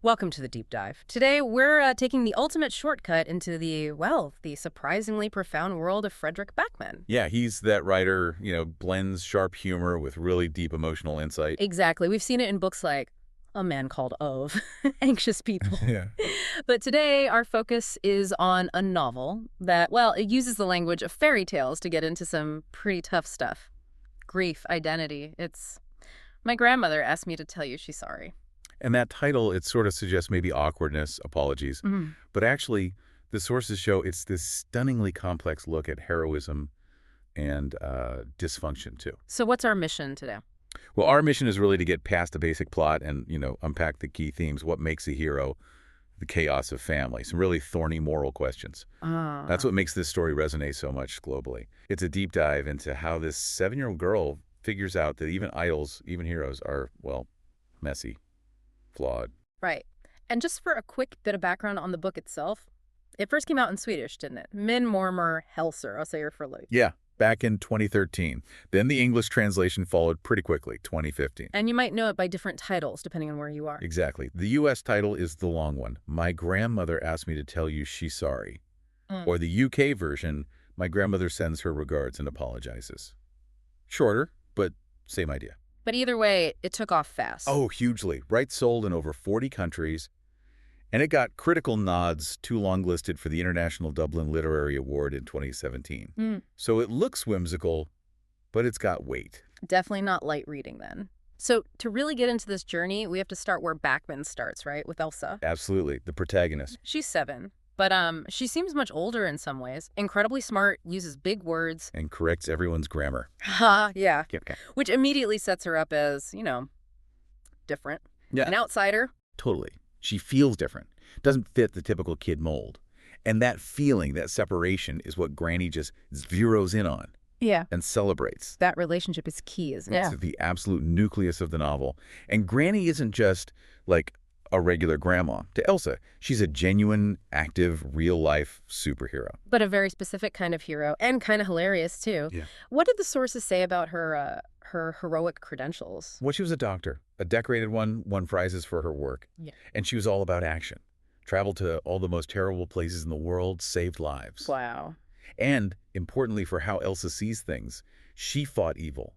Welcome to the deep dive. Today, we're taking the ultimate shortcut into the surprisingly profound world of Fredrik Backman. Yeah, he's that writer, blends sharp humor with really deep emotional insight. Exactly. We've seen it in books like A Man Called Ove, Anxious People. Yeah. But today, our focus is on a novel that, well, it uses the language of fairy tales to get into some pretty tough stuff. Grief, identity. It's... My grandmother asked me to tell you she's sorry. And that title, it sort of suggests maybe awkwardness, apologies. But actually, the sources show it's this stunningly complex look at heroism and dysfunction, too. So what's our mission today? Well, our mission is really to get past the basic plot and, unpack the key themes. What makes a hero? The chaos of family. Some really thorny moral questions. That's what makes this story resonate so much globally. It's a deep dive into how this 7-year-old girl figures out that even idols, even heroes, are, well, messy. Flawed. Right. And just for a quick bit of background on the book itself, it first came out in Swedish, didn't it? Min Mormor Helser, I'll say her for like. Yeah, back in 2013. Then the English translation followed pretty quickly, 2015. And you might know it by different titles, depending on where you are. Exactly. The U.S. title is the long one. My grandmother asked me to tell you she's sorry. Or the U.K. version, my grandmother sends her regards and apologizes. Shorter, but same idea. But either way, it took off fast. Oh, hugely. Rights sold in over 40 countries. And it got critical nods, too long listed for the International Dublin Literary Award in 2017. So it looks whimsical, but it's got weight. Definitely not light reading then. So to really get into this journey, we have to start where Backman starts, right? With Elsa. Absolutely. The protagonist. She's 7. But she seems much older in some ways. Incredibly smart, uses big words. And corrects everyone's grammar. Ha, yeah. Okay. Which immediately sets her up as, different. Yeah. An outsider. Totally. She feels different. Doesn't fit the typical kid mold. And that feeling, that separation, is what Granny just zeroes in on. Yeah. And celebrates. That relationship is key, isn't it? It's the absolute nucleus of the novel. And Granny isn't just, like, a regular grandma. To Elsa, she's a genuine, active, real-life superhero. But a very specific kind of hero, and kind of hilarious, too. Yeah. What did the sources say about her heroic credentials? Well, she was a doctor, a decorated one, won prizes for her work. Yeah. And she was all about action. Traveled to all the most terrible places in the world, saved lives. Wow. And, importantly for how Elsa sees things, she fought evil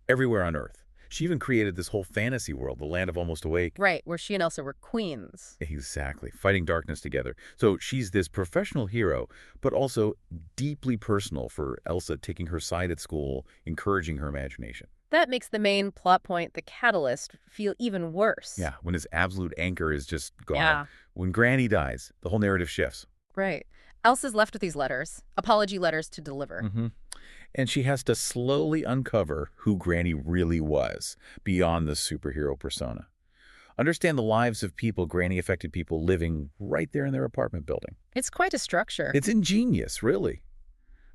everywhere on Earth. She even created this whole fantasy world, the land of almost awake. Right, where she and Elsa were queens. Exactly, fighting darkness together. So she's this professional hero, but also deeply personal for Elsa, taking her side at school, encouraging her imagination. That makes the main plot point, the catalyst, feel even worse. Yeah, when his absolute anchor is just gone. Yeah. When Granny dies, the whole narrative shifts. Right. Elsa's left with these letters, apology letters to deliver. And she has to slowly uncover who Granny really was, beyond the superhero persona. Understand the lives of people, Granny-affected people living right there in their apartment building. It's quite a structure. It's ingenious, really.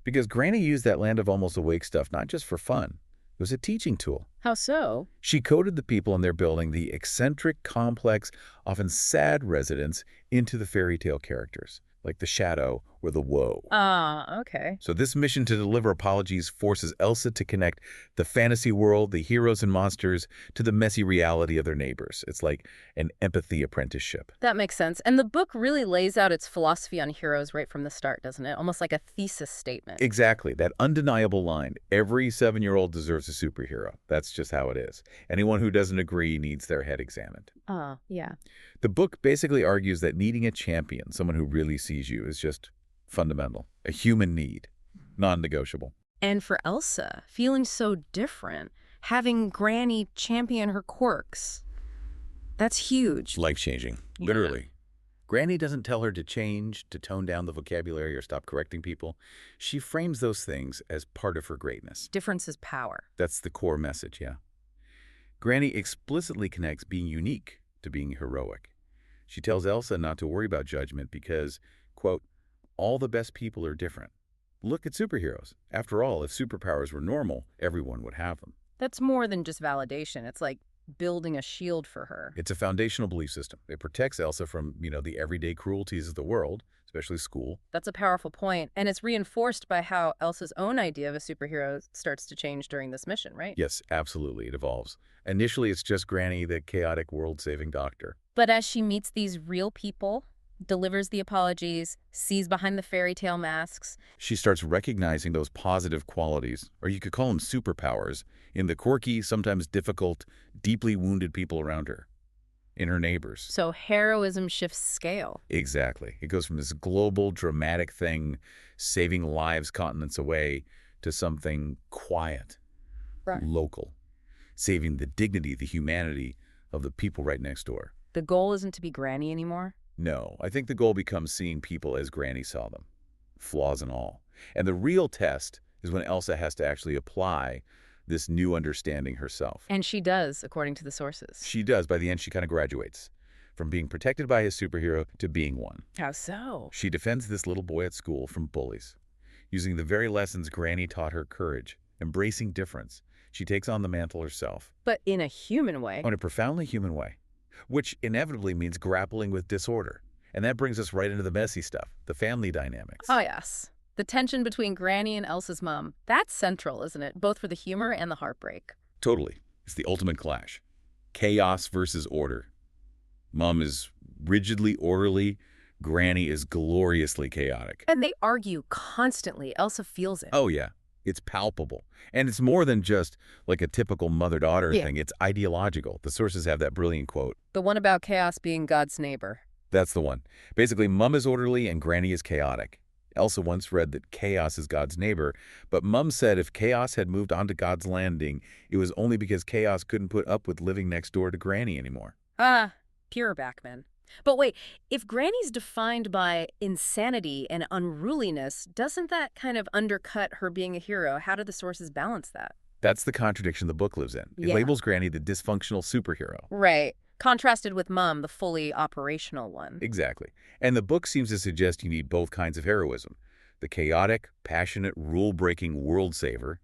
Because Granny used that land of almost awake stuff not just for fun. It was a teaching tool. How so? She coded the people in their building, the eccentric, complex, often sad residents, into the fairy tale characters, like the Shadow or the Woe. Okay. So this mission to deliver apologies forces Elsa to connect the fantasy world, the heroes and monsters, to the messy reality of their neighbors. It's like an empathy apprenticeship. That makes sense. And the book really lays out its philosophy on heroes right from the start, doesn't it? Almost like a thesis statement. Exactly. That undeniable line, every 7-year-old deserves a superhero. That's just how it is. Anyone who doesn't agree needs their head examined. Yeah. The book basically argues that needing a champion, someone who really sees you, is just fundamental, a human need, non-negotiable. And for Elsa, feeling so different, having Granny champion her quirks, that's huge. Life-changing, literally. Granny doesn't tell her to change, to tone down the vocabulary, or stop correcting people. She frames those things as part of her greatness. Difference is power. That's the core message, yeah. Granny explicitly connects being unique to being heroic. She tells Elsa not to worry about judgment because, quote, all the best people are different. Look at superheroes. After all, if superpowers were normal, everyone would have them. That's more than just validation. It's like building a shield for her. It's a foundational belief system. It protects Elsa from, the everyday cruelties of the world, especially school. That's a powerful point, and it's reinforced by how Elsa's own idea of a superhero starts to change during this mission, right? Yes, absolutely, it evolves. Initially, it's just Granny, the chaotic world-saving doctor. But as she meets these real people, delivers the apologies, sees behind the fairy tale masks. She starts recognizing those positive qualities, or you could call them superpowers, in the quirky, sometimes difficult, deeply wounded people around her, in her neighbors. So heroism shifts scale. Exactly. It goes from this global, dramatic thing, saving lives continents away, to something quiet, Right. local, saving the dignity, the humanity of the people right next door. The goal isn't to be Granny anymore. No, I think the goal becomes seeing people as Granny saw them, flaws and all. And the real test is when Elsa has to actually apply this new understanding herself. And she does, according to the sources. She does. By the end, she kind of graduates from being protected by a superhero to being one. How so? She defends this little boy at school from bullies, using the very lessons Granny taught her: courage, embracing difference. She takes on the mantle herself. But in a human way. In a profoundly human way, which inevitably means grappling with disorder. And that brings us right into the messy stuff, the family dynamics. Oh, yes. The tension between Granny and Elsa's mom. That's central, isn't it? Both for the humor and the heartbreak. Totally. It's the ultimate clash. Chaos versus order. Mom is rigidly orderly. Granny is gloriously chaotic. And they argue constantly. Elsa feels it. Oh, yeah. It's palpable. And it's more than just like a typical mother-daughter thing. It's ideological. The sources have that brilliant quote. The one about chaos being God's neighbor. That's the one. Basically, Mum is orderly and Granny is chaotic. Elsa once read that chaos is God's neighbor, but Mum said if chaos had moved onto God's landing, it was only because chaos couldn't put up with living next door to Granny anymore. Ah, pure Backman. But wait, if Granny's defined by insanity and unruliness, doesn't that kind of undercut her being a hero? How do the sources balance that? That's the contradiction the book lives in. It labels Granny the dysfunctional superhero. Right. Contrasted with Mum, the fully operational one. Exactly. And the book seems to suggest you need both kinds of heroism. The chaotic, passionate, rule-breaking world saver,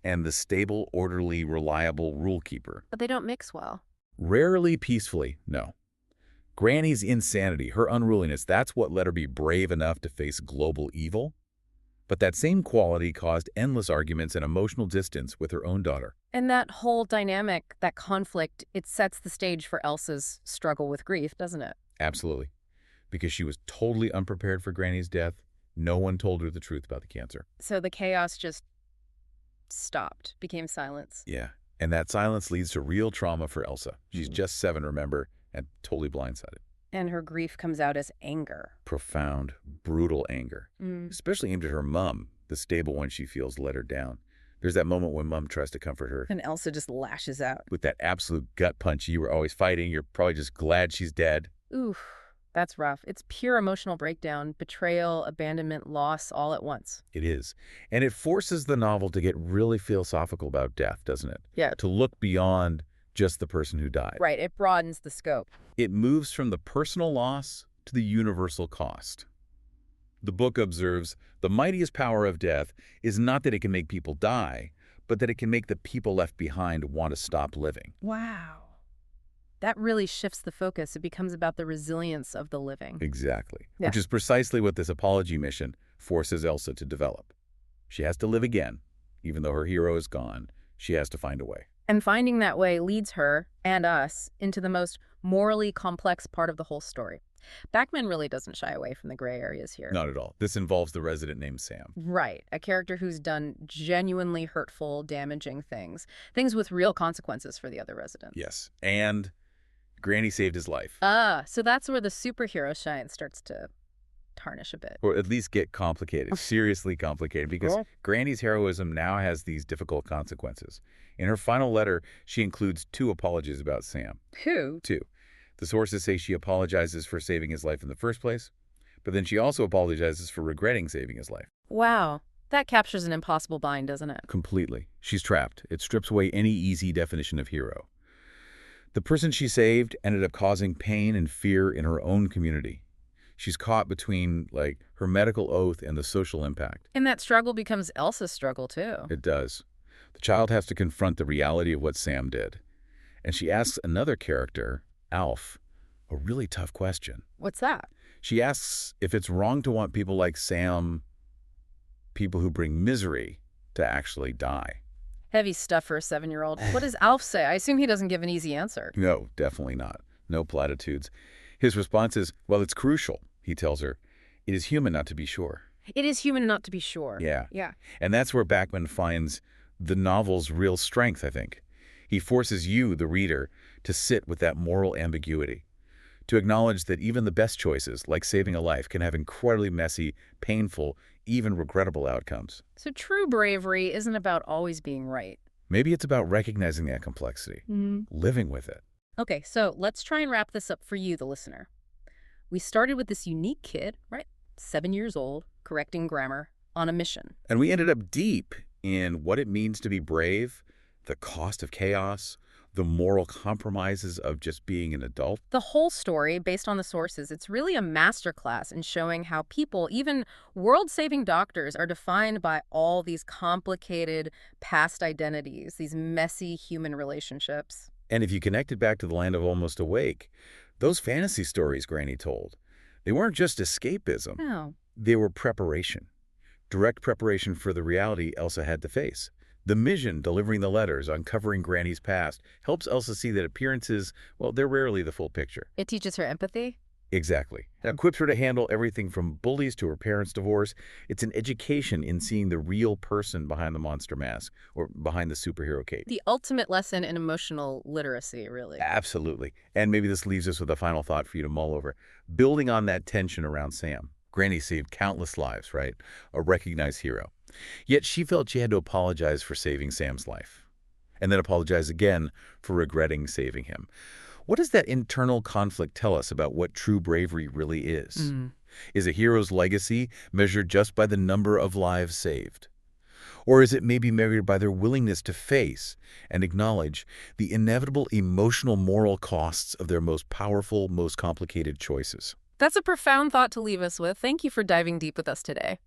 and the stable, orderly, reliable rule keeper. But they don't mix well. Rarely peacefully, no. Granny's insanity, her unruliness, that's what let her be brave enough to face global evil. But that same quality caused endless arguments and emotional distance with her own daughter. And that whole dynamic, that conflict, it sets the stage for Elsa's struggle with grief, doesn't it? Absolutely. Because she was totally unprepared for Granny's death. No one told her the truth about the cancer. So the chaos just stopped, became silence. Yeah. And that silence leads to real trauma for Elsa. She's just 7, remember, and totally blindsided. And her grief comes out as anger. Profound, brutal anger. Especially aimed at her mom, the stable one she feels let her down. There's that moment when Mom tries to comfort her. And Elsa just lashes out. With that absolute gut punch you were always fighting. You're probably just glad she's dead. Oof, that's rough. It's pure emotional breakdown, betrayal, abandonment, loss, all at once. It is. And it forces the novel to get really philosophical about death, doesn't it? Yeah. To look beyond just the person who died. Right, it broadens the scope. It moves from the personal loss to the universal cost. The book observes the mightiest power of death is not that it can make people die, but that it can make the people left behind want to stop living. Wow. That really shifts the focus. It becomes about the resilience of the living. Exactly. Yeah. Which is precisely what this apology mission forces Elsa to develop. She has to live again. Even though her hero is gone, she has to find a way. And finding that way leads her, and us, into the most morally complex part of the whole story. Backman really doesn't shy away from the gray areas here. Not at all. This involves the resident named Sam. Right. A character who's done genuinely hurtful, damaging things. Things with real consequences for the other residents. Yes. And Granny saved his life. So that's where the superhero shine starts to tarnish a bit. Or at least get complicated, seriously complicated, because Granny's heroism now has these difficult consequences. In her final letter, she includes 2 apologies about Sam. 2? 2. The sources say she apologizes for saving his life in the first place, but then she also apologizes for regretting saving his life. Wow. That captures an impossible bind, doesn't it? Completely. She's trapped. It strips away any easy definition of hero. The person she saved ended up causing pain and fear in her own community. She's caught between, like, her medical oath and the social impact. And that struggle becomes Elsa's struggle, too. It does. The child has to confront the reality of what Sam did. And she asks another character, Alf, a really tough question. What's that? She asks if it's wrong to want people like Sam, people who bring misery, to actually die. Heavy stuff for a 7-year-old. What does Alf say? I assume he doesn't give an easy answer. No, definitely not. No platitudes. His response is, well, it's crucial, he tells her. It is human not to be sure. It is human not to be sure. Yeah. Yeah. And that's where Backman finds the novel's real strength, I think. He forces you, the reader, to sit with that moral ambiguity, to acknowledge that even the best choices, like saving a life, can have incredibly messy, painful, even regrettable outcomes. So true bravery isn't about always being right. Maybe it's about recognizing that complexity, living with it. Okay, so let's try and wrap this up for you, the listener. We started with this unique kid, right? 7 years old, correcting grammar, on a mission. And we ended up deep in what it means to be brave, the cost of chaos, the moral compromises of just being an adult. The whole story, based on the sources, it's really a masterclass in showing how people, even world-saving doctors, are defined by all these complicated past identities, these messy human relationships. And if you connected back to the land of Almost Awake, those fantasy stories Granny told, they weren't just escapism. Oh. They were preparation. Direct preparation for the reality Elsa had to face. The mission, delivering the letters, uncovering Granny's past, helps Elsa see that appearances, well, they're rarely the full picture. It teaches her empathy? Exactly. It equips her to handle everything from bullies to her parents' divorce. It's an education in seeing the real person behind the monster mask, or behind the superhero cape. The ultimate lesson in emotional literacy, really. Absolutely. And maybe this leaves us with a final thought for you to mull over. Building on that tension around Sam. Granny saved countless lives, right? A recognized hero. Yet she felt she had to apologize for saving Sam's life, and then apologize again for regretting saving him. What does that internal conflict tell us about what true bravery really is? Is a hero's legacy measured just by the number of lives saved? Or is it maybe measured by their willingness to face and acknowledge the inevitable emotional moral costs of their most powerful, most complicated choices? That's a profound thought to leave us with. Thank you for diving deep with us today.